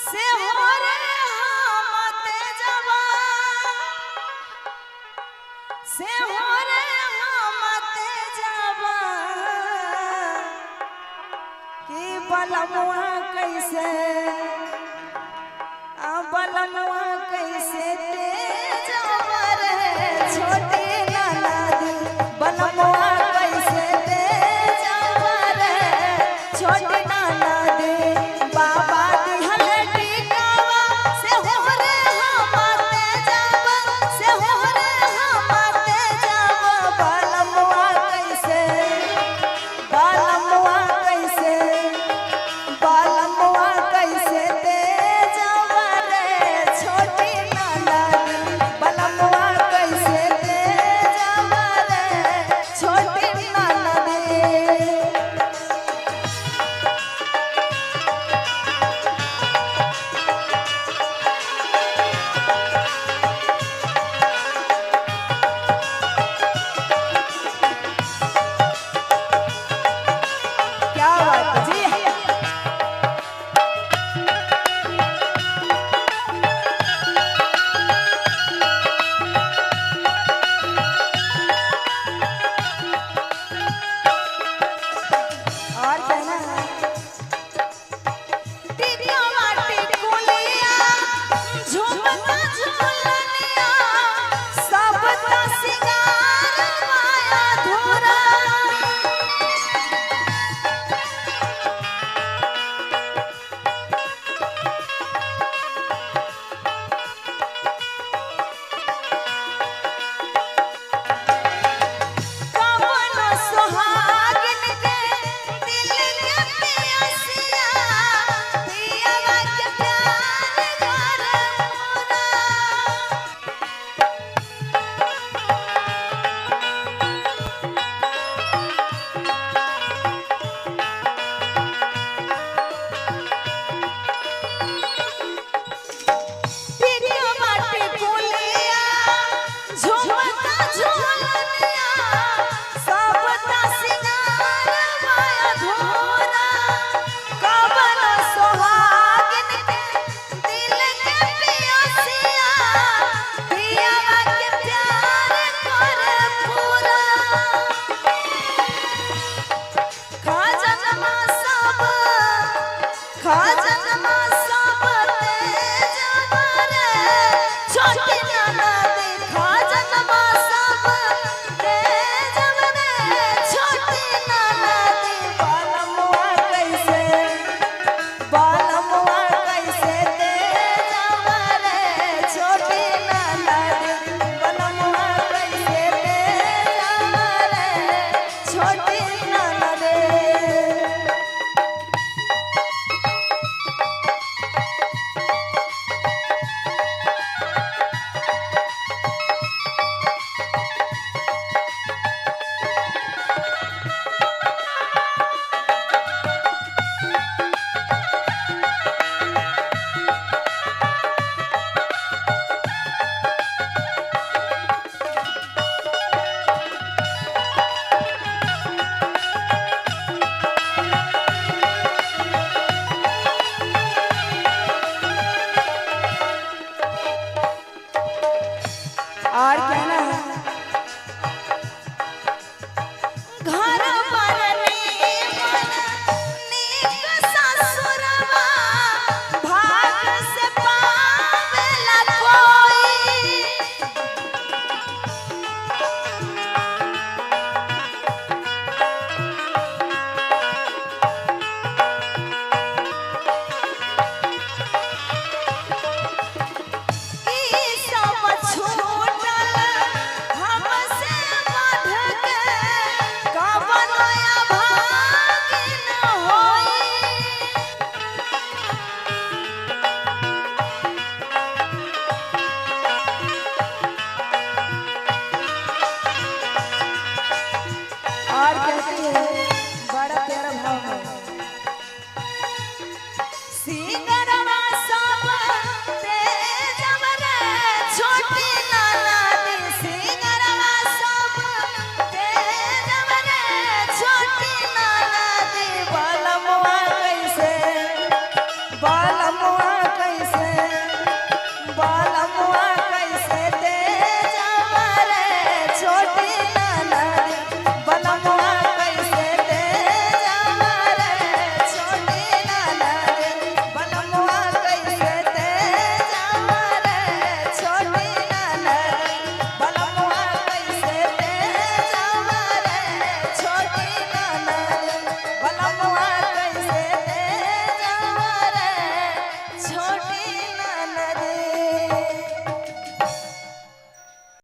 से हो रे हम तेजवा से हो रे हम तेजवा कि बलमुआ कैसे बलमुआ कैसे तेजवा रे छोटी ननदी बलमुआ कैसे तेजवा रे छोटी ननदी बाबा दिहल टिकावा से हो रे हम तेजवा से हो रे हम तेजवा बलमुआ कैसे बलमुआ कैसे बलमुआ कैसे तेजवा रे छोटी ननदी बलमुआ कैसे तेजवा रे छोटी ननदी। क्या बात जी। और कहना है दीदिया माटी कुलिया झुमका झुलनिया सब ता सिंगार माया धोरा कवन सुहागिन के दिल के पियसिया पियवा के प्यार घर पूरा दीदिया माटी कुलिया झुमका झुलनिया सब ता सिंगार माया धोरा कवन सुहागिन के दिल के पियसिया पियवा के प्यार कर पूरा खजनमा सब खजनमा सब तेजवा रे छोटी ननदी खजनमा सब तेजवा रे छोटी ननदी बलमुआ कैसे तेजवा रे छोटी ननदी बलमुआ कैसे तेजवा रे छोटी ननदी। और कहना है घर पर नीमन नीक ससुरवा भाग से पावेला कोई ई सब छूटल हमसे बढ़ के कवन अभागिन होई और कहती है बड़ा प्यारा भाव है सिंगरवा सब तेजवा रे छोटी ननदी सिंगरवा सब तेजवा रे छोटी ननदी बलमुआ कैसे से